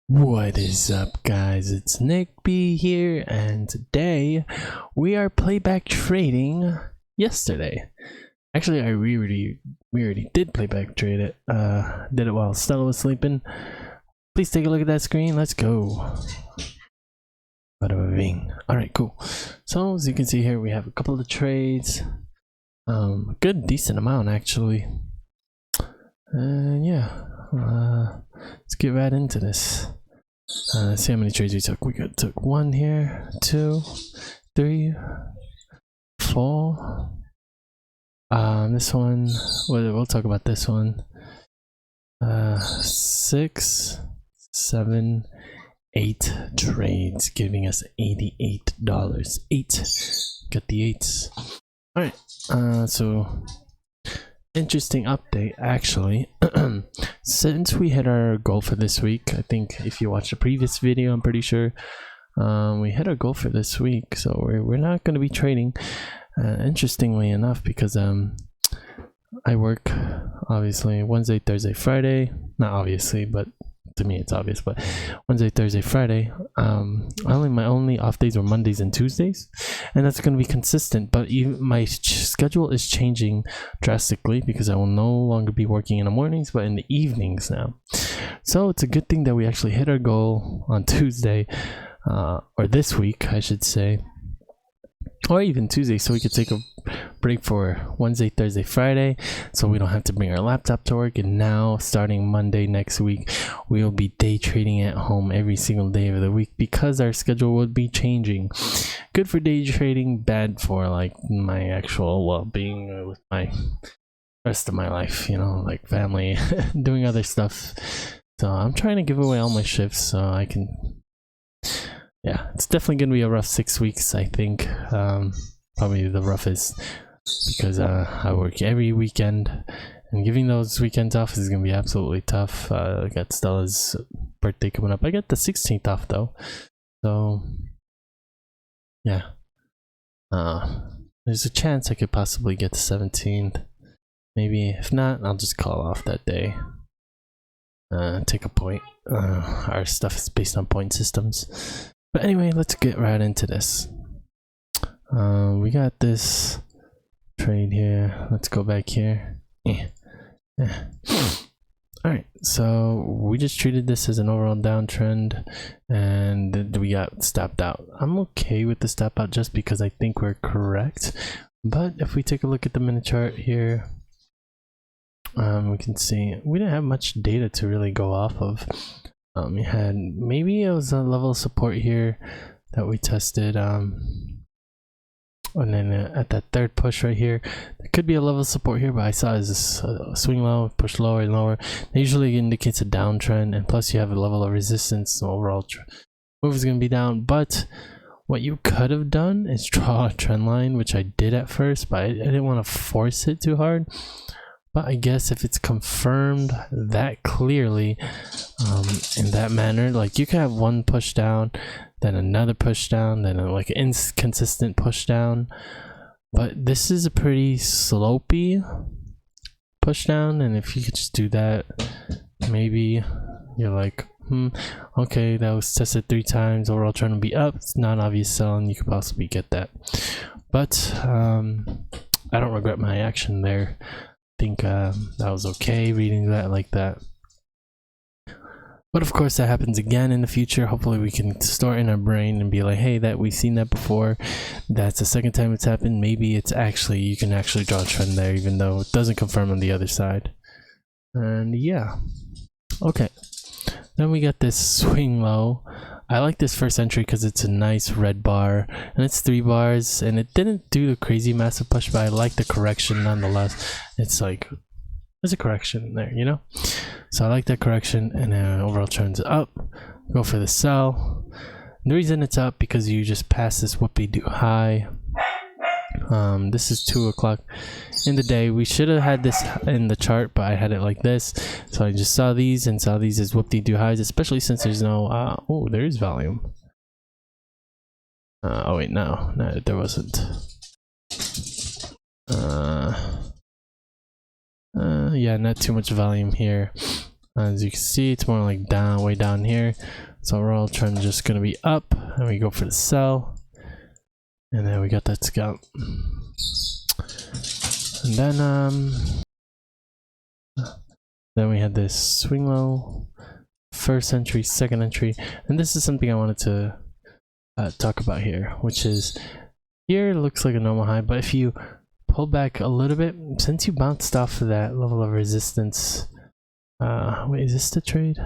What is up, guys? It's Nick B here, and today we are playback trading. Yesterday, actually, we already did playback trade it. Did it while Stella was sleeping. Please take a look at that screen. Let's go. Bada bing. All right, cool. So as you can see here, we have a couple of trades. Good, decent amount actually. And yeah, let's get right into this. Let's see how many trades we took. We took 1 here, 2, 3, 4. This one, we'll talk about this one. 6, 7, 8 trades, giving us $88. 8. Got the 8s. Alright, so interesting update actually. Since we hit our goal for this week, I think if you watched the previous video, I'm pretty sure we hit our goal for this week, so we're not going to be trading, interestingly enough, because I work obviously Wednesday, Thursday, Friday. Not obviously, but to me it's obvious, but Wednesday, Thursday, Friday. My only off days are Mondays and Tuesdays, and that's going to be consistent, but my schedule is changing drastically because I will no longer be working in the mornings but in the evenings now. So it's a good thing that we actually hit our goal on Tuesday, or this week I should say, or even Tuesday, so we could take a break for Wednesday, Thursday, Friday, so we don't have to bring our laptop to work. And now starting Monday next week, we will be day trading at home every single day of the week because our schedule would be changing. Good for day trading, bad for like my actual well-being with my rest of my life, you know, like family, doing other stuff. So I'm trying to give away all my shifts so I can, yeah, it's definitely gonna be a rough 6 weeks, I think. Probably the roughest, because I work every weekend, and giving those weekends off is gonna be absolutely tough. I got Stella's birthday coming up. I got the 16th off though, so yeah. There's a chance I could possibly get the 17th. Maybe if not, I'll just call off that day. Take a point. Our stuff is based on point systems. But anyway, let's get right into this. We got this trade here. Let's go back here. Alright, so we just treated this as an overall downtrend, and we got stopped out. I'm okay with the stop out just because I think we're correct. But if we take a look at the minute chart here, we can see we didn't have much data to really go off of. We had, maybe it was a level of support here that we tested, and then at that third push right here, there could be a level of support here, but I saw as this swing low, push lower and lower. That usually indicates a downtrend, and plus you have a level of resistance, so overall move is going to be down. But what you could have done is draw a trend line, which I did at first, but I didn't want to force it too hard. But I guess if it's confirmed that clearly, in that manner, like you can have one push down, then another push down, then like an inconsistent push down. But this is a pretty slopey push down, and if you could just do that, maybe you're like, okay, that was tested 3 times, overall trying to be up, it's not obvious sell, and you could possibly get that. But I don't regret my action there. I think that was okay reading that like that. But of course that happens again in the future. Hopefully we can store it in our brain and be like, hey, that we've seen that before. That's the second time it's happened. Maybe it's actually, you can actually draw a trend there even though it doesn't confirm on the other side. And yeah, okay. Then we got this swing low. I like this first entry because it's a nice red bar and it's 3 bars, and it didn't do the crazy massive push, but I like the correction nonetheless. It's like, there's a correction there, you know? So I like that correction, and then overall trends up. Go for the sell. The reason it's up because you just passed this whoopie-doo high. This is 2 o'clock in the day. We should have had this in the chart, but I had it like this, so I just saw these and saw these as whoop-de-doo highs, especially since there's no oh, there is volume. Oh wait, no, there wasn't. Yeah, not too much volume here. As you can see, it's more like down, way down here. So overall trend is just gonna be up, and we go for the sell, and then we got that scalp. And then we had this swing low, first entry, second entry, and this is something I wanted to talk about here, which is here it looks like a normal high, but if you pull back a little bit, since you bounced off of that level of resistance, wait, is this the trade?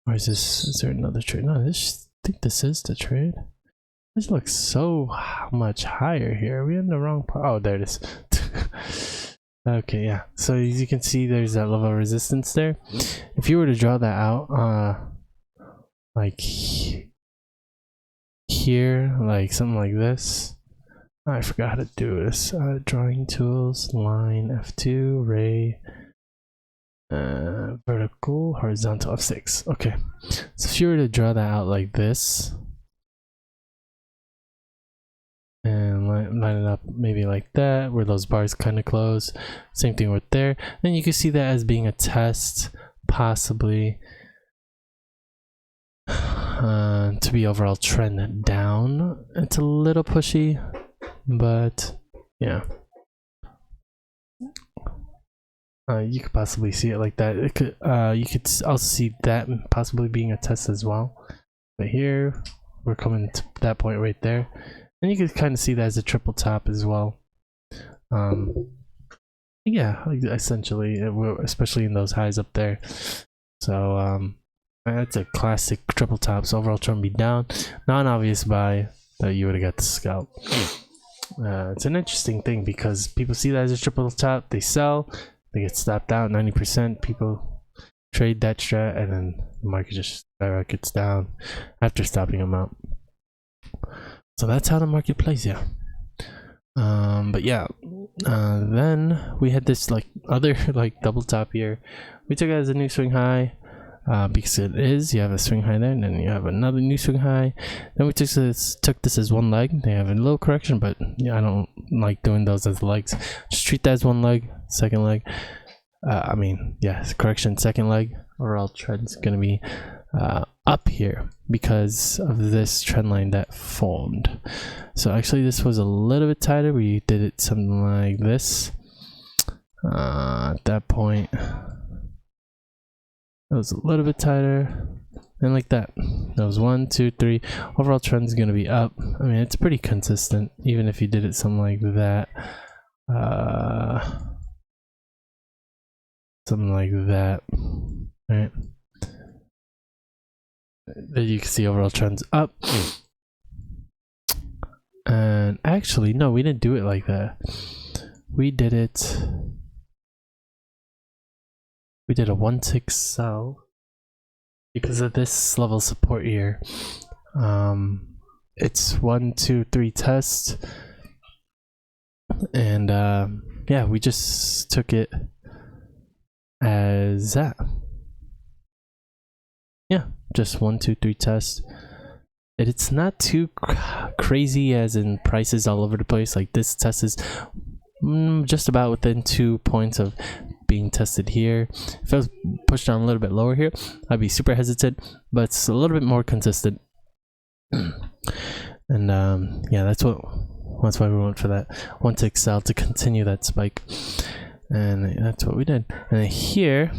Or is there another trade? No, I think this is the trade. This looks so much higher here. Are we in the wrong part? Oh, there it is. Okay, yeah. So as you can see, there's that level of resistance there. If you were to draw that out, like here, like something like this. I forgot how to do this. Drawing tools, line, F2, ray, vertical, horizontal, F6. Okay, so if you were to draw that out like this and line it up maybe like that, where those bars kind of close, same thing with there, then you can see that as being a test, possibly to be overall trend down. It's a little pushy, but yeah. You could possibly see it like that. It could, you could also see that possibly being a test as well. But here, we're coming to that point right there, and you could kind of see that as a triple top as well. Yeah, essentially, especially in those highs up there. So that's a classic triple top. So overall trend be down, non-obvious buy that you would have got the scalp. It's an interesting thing because people see that as a triple top, they sell. They get stopped out 90%. People trade that strat, and then the market just skyrockets down after stopping them out. So that's how the market plays, yeah. But yeah, then we had this like other like double top here. We took it as a new swing high because it is. You have a swing high there, and then you have another new swing high. Then we took this as one leg. They have a little correction, but yeah, I don't like doing those as legs. Just treat that as one leg. Second leg, I mean, yeah, correction, second leg. Overall trend's gonna be up here because of this trend line that formed. So actually this was a little bit tighter. We did it something like this. At that point it was a little bit tighter, and like that. That was 1, 2, 3. Overall trend's gonna be up. I mean, it's pretty consistent even if you did it something like that. Something like that, right? There you can see overall trends up. And actually, no, we didn't do it like that. We did a 1-tick sell because of this level of support here. It's 1, 2, 3 test, and yeah, we just took it as that. Yeah, just 1, 2, 3 test. It's not too crazy as in prices all over the place. Like this test is just about within 2 points of being tested here. If I was pushed down a little bit lower here, I'd be super hesitant, but it's a little bit more consistent. And yeah, that's why we went for that 1-tick sell to continue that spike. And that's what we did. And then here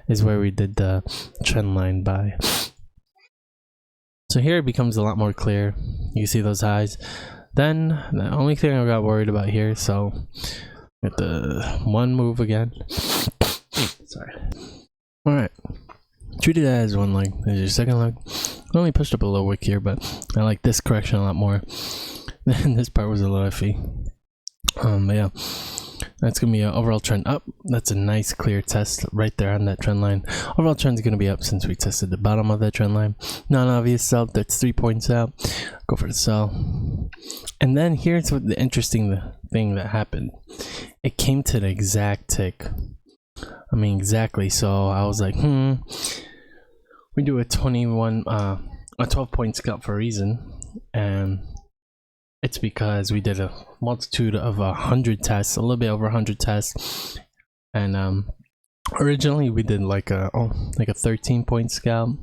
is where we did the trend line buy. So here it becomes a lot more clear. You see those highs. Then the only thing I got worried about here, so get the one move again. Sorry. Alright. Treat it as one leg. There's your second leg. I only pushed up a little wick here, but I like this correction a lot more. Then this part was a little iffy. But yeah. That's going to be an overall trend up. That's a nice clear test right there on that trend line. Overall trend is going to be up since we tested the bottom of that trend line. Non-obvious sell, that's 3 points out. Go for the sell. And then here's what the interesting thing that happened. It came to the exact tick. I mean, exactly. So I was like, we do a 12-point scalp for a reason. And it's because we did a multitude of 100 tests, a little bit over 100 tests, and Originally we did like a 13-point scalp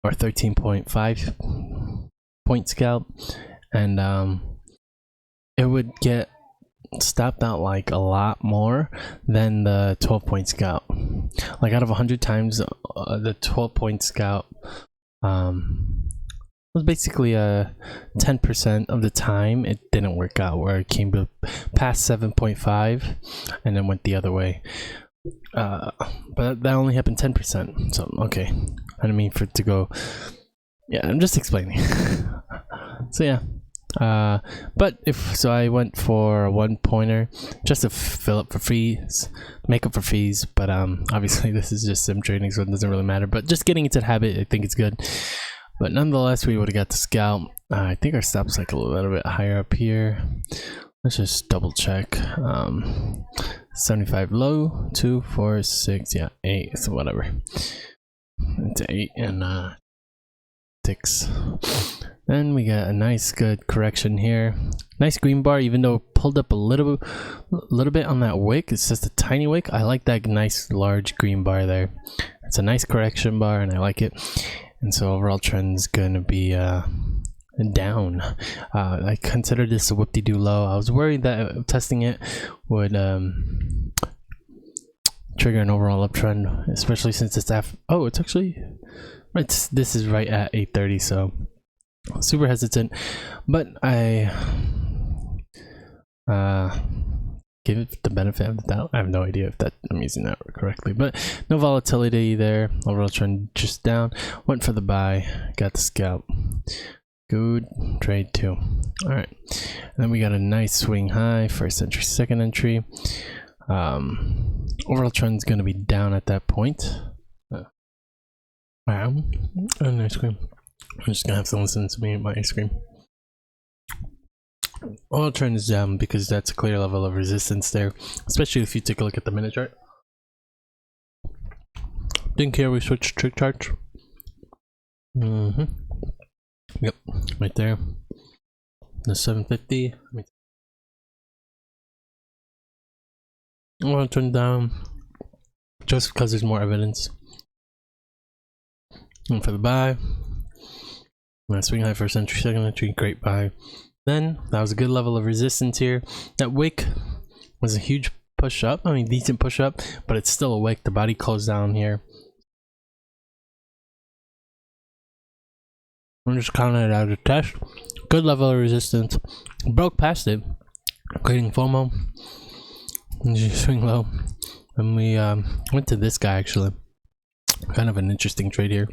or 13.5 point scalp, and it would get stopped out like a lot more than the 12-point scalp. Like out of 100 times, the 12-point scalp was basically 10% of the time it didn't work out, where it came to past 7.5 and then went the other way. But that only happened 10%. So okay, I didn't mean for it to go. Yeah, I'm just explaining. So yeah. But I went for a 1-pointer just to fill up for fees, make up for fees. But obviously this is just sim trading, so it doesn't really matter. But just getting into the habit, I think it's good. But nonetheless, we would have got the scalp. I think our stop's like a little bit higher up here. Let's just double check. 75 low, 2, 4, 6, yeah, 8, so whatever. It's 8 and 6. Then we got a nice good correction here. Nice green bar, even though it pulled up a little bit on that wick. It's just a tiny wick. I like that nice large green bar there. It's a nice correction bar and I like it. And so overall trend is gonna be down. I consider this a whoop-de-doo low. I was worried that testing it would trigger an overall uptrend, especially since it's after. Oh, it's actually this is right at 8:30, so super hesitant, but I give it the benefit of the doubt. I have no idea if that I'm using that correctly, but no volatility there. Overall trend just down. Went for the buy, got the scalp. Good trade too. All right, and then we got a nice swing high, first entry, second entry. Overall trend's going to be down at that point. Wow, an ice cream. I'm just gonna have to listen to me eat my ice cream. Overall trend is down because that's a clear level of resistance there, especially if you take a look at the minute chart. Didn't care we switched trick charts. Yep, right there. The 750. I want to turn down just because there's more evidence. And for the buy, swing high, first entry, second entry, great buy. Then that was a good level of resistance here. That wick was a huge push up. I mean, decent push up, but it's still a wick. The body closed down here. I'm just counting it out as a test. Good level of resistance. Broke past it, creating FOMO. And just swing low. And we went to this guy actually. Kind of an interesting trade here.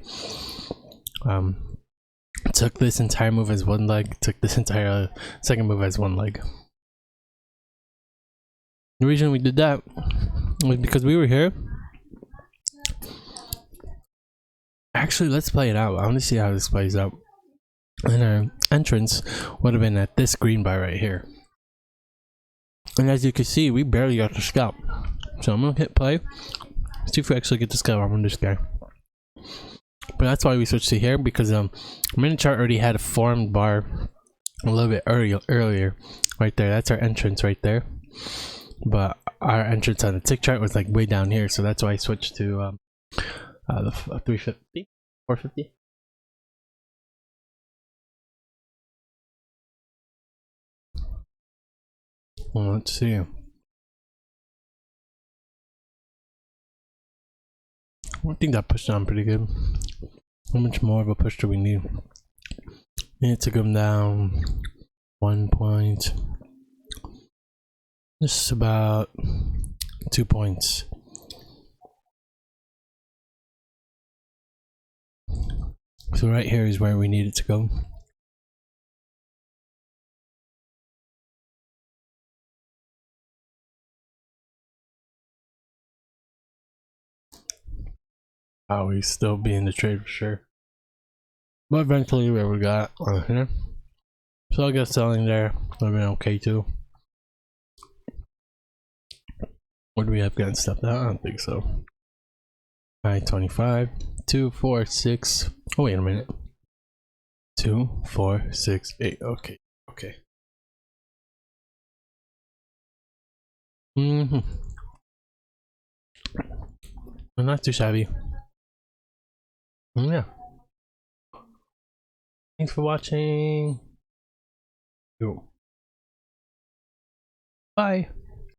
Took this entire move as one leg, took this entire second move as one leg. The reason we did that was because we were here. Actually, let's play it out. I want to see how this plays out. And our entrance would have been at this green bar right here. And as you can see, we barely got the scalp. So I'm gonna hit play. See if we actually get the scalp on this guy. But that's why we switched to here, because minute chart already had a formed bar a little bit earlier. Right there, that's our entrance right there. But our entrance on the tick chart was like way down here, so that's why I switched to the 350, 450. Well, let's see. I think that pushed down pretty good. How much more of a push do we need? Need to come down 1 point. Just about 2 points. So right here is where we need it to go. We still be in the trade for sure. But eventually where we got here. So I guess selling there would have been okay too. Would we have gotten stuff out? I don't think so. Alright, 25, 2, 4, 6. Oh, wait a minute. 2, 4, 6, 8. Okay, okay. Not too shabby. Yeah. Thanks for watching. Bye.